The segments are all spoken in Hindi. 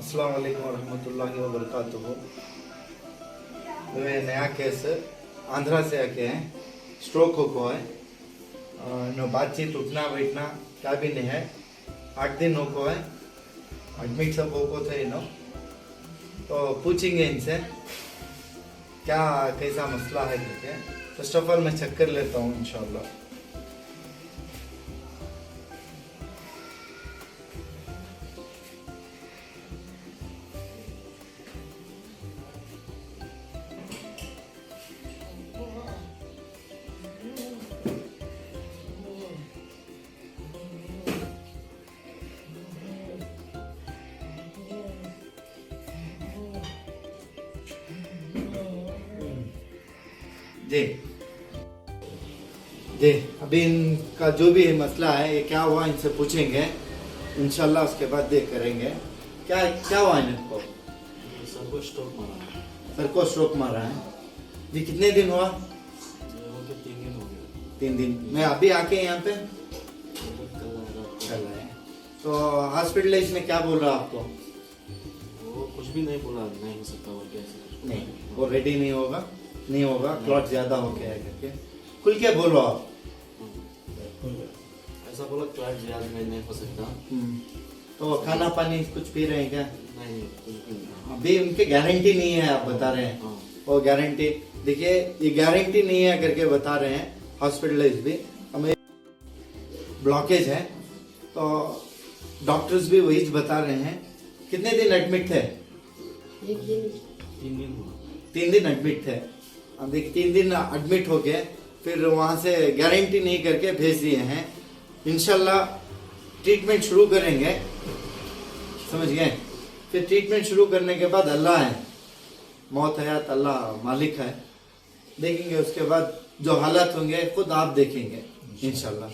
अस्सलाम वालेकुम रहमतुल्लाहि व बरकातुहू। नया केस आंध्रा से आके हैं, स्ट्रोक हो है, नो बातचीत उठना बैठना क्या भी नहीं है। 8 दिन हो है, एडमिट सब हो थे इनो, तो पूछेंगे इनसे क्या कैसा मसला है करके। फर्स्ट ऑफ ऑल मैं चेक कर लेता हूँ इंशाल्लाह। जी जी, अभी इनका जो भी मसला है, ये क्या हुआ इनसे पूछेंगे इंशाल्लाह, उसके बाद देख करेंगे क्या क्या हुआ इनको। सर को स्ट्रोक मारा है। सर को स्ट्रोक मारा है जी। कितने दिन हुआ? 3 दिन हो गया। 3 दिन। मैं अभी आके यहाँ पे कल आए, तो हॉस्पिटल इसमें क्या बोल रहा आपको? वो कुछ भी नहीं बोला, नहीं हो सकता वो कैसे नहीं, वो रेडी नहीं होगा, नहीं होगा, क्लॉट ज्यादा हो गया है करके। खुल के बोलो आप। ऐसा बोला क्लॉट ज्यादा नहीं हो सकता। तो खाना पानी कुछ पी रहे हैं क्या? नहीं, कुछ भी नहीं। अभी उनकी गारंटी नहीं है, आप बता रहे हैं। हाँ। वो गारंटी देखिए, ये गारंटी नहीं है करके बता रहे हैं। हॉस्पिटलाइज भी हमें ब्लॉकेज है, तो डॉक्टर्स भी वही बता रहे हैं। कितने दिन एडमिट थे? 3 दिन हुआ। 3 दिन एडमिट थे। अब देखिए 3 दिन एडमिट हो गए, फिर वहाँ से गारंटी नहीं करके भेज दिए हैं। इंशाल्लाह ट्रीटमेंट शुरू करेंगे, समझ गए। फिर ट्रीटमेंट शुरू करने के बाद अल्लाह है, मौत हयात अल्लाह मालिक है, देखेंगे। उसके बाद जो हालात होंगे खुद आप देखेंगे इंशाल्लाह।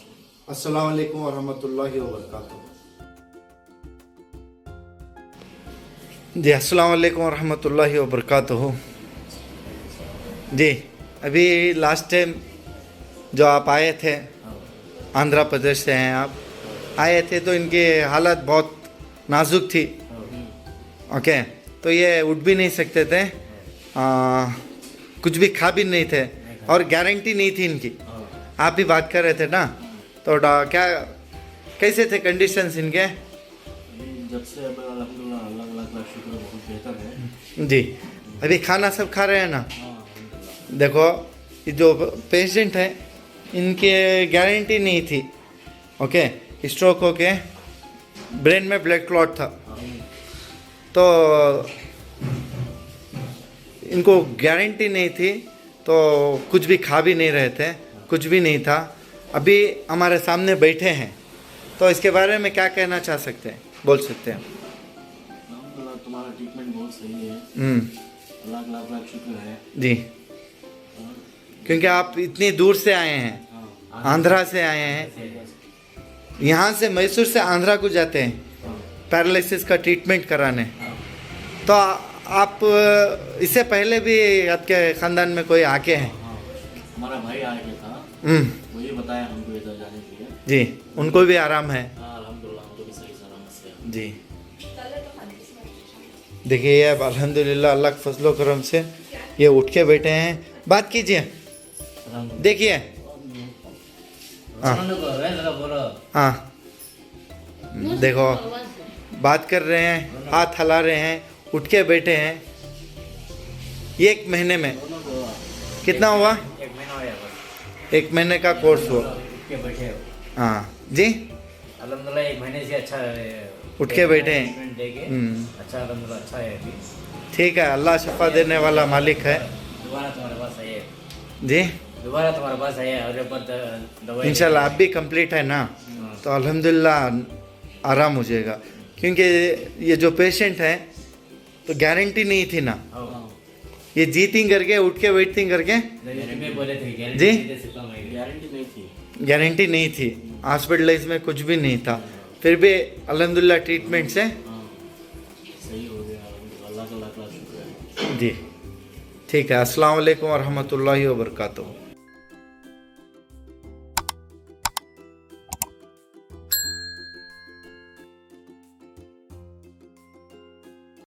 अस्सलाम वालेकुम व रहमतुल्लाहि व बरकातुहू। जी अस्सलाम वालेकुम व रहमतुल्लाहि व बरकातुहू। जी अभी लास्ट टाइम जो आप आए थे, आंध्र प्रदेश से हैं आप, आए थे तो इनकी हालत बहुत नाजुक थी। ओके, तो ये उठ भी नहीं सकते थे, कुछ भी खा भी नहीं थे, और गारंटी नहीं थी इनकी। आप भी बात कर रहे थे ना, तो क्या कैसे थे कंडीशंस इनके? जब से अब अल्हम्दुलिल्लाह अल्लाह शुक्र बहुत बेहतर है जी। अभी खाना सब खा रहे हैं ना? हाँ। देखो, ये जो पेशेंट है इनके गारंटी नहीं थी। ओके, स्ट्रोक हो के ब्रेन में ब्लड क्लॉट था, तो इनको गारंटी नहीं थी, तो कुछ भी खा भी नहीं रहे थे, कुछ भी नहीं था। अभी हमारे सामने बैठे हैं, तो इसके बारे में क्या कहना चाह सकते हैं, बोल सकते हैं? अल्हम्दुलिल्लाह तुम्हारा ट्रीटमेंट बहुत सही है। अल्लाह का लाख लाख शुक्र है जी, क्योंकि आप इतनी दूर से आए हैं, आंध्रा से आए हैं। यहाँ से मैसूर से आंध्रा को जाते हैं पैरालिसिस का ट्रीटमेंट कराने। तो आप इससे पहले भी आपके ख़ानदान में कोई आके हैं? हमारा भाई आ गया था, वही बताया हमको इधर जाने के लिए। जी, उनको भी आराम है? अल्हम्दुलिल्लाह हमको भी सही सलामत से। जी देखिए, ये अब अल्हम्दुलिल्लाह अल्लाह के फजलो करम से ये उठ के बैठे हैं। बात कीजिए, देखिए। हाँ हाँ, देखो बात कर रहे हैं, हाथ हिला रहे हैं, उठ के बैठे हैं। 1 महीने में कितना हुआ? 1 महीना हो गया बस। 1 महीने का कोर्स हुआ। उठ के बैठे हो। हाँ जी, अल्हम्दुलिल्लाह 1 महीने से अच्छा उठ के बैठे हैं। ट्रीटमेंट देके अच्छा, अल्हम्दुलिल्लाह अच्छा है अभी। ठीक है, अल्लाह शफा देने वाला मालिक है। दोबारा तुम्हारे पास आइए, जी दोबारा तुम्हारे पास आइए, और एक बार दवाई इंशाल्लाह आप भी कंप्लीट है ना, तो अल्हम्दुलिल्लाह आराम हो जाएगा। क्योंकि ये जो पेशेंट है, तो गारंटी नहीं थी ना, ये जीतिंग करके उठ के वेटिंग करके। में बोले थे जी? गारंटी नहीं थी, गारंटी नहीं थी, हॉस्पिटलाइज में कुछ भी नहीं था, फिर भी अल्हम्दुलिल्लाह ट्रीटमेंट से सही हो गया। अल्लाह का लाख लाख शुक्र है। जी ठीक है। अस्सलाम वालेकुम व रहमतुल्लाहि व बरकातुहू।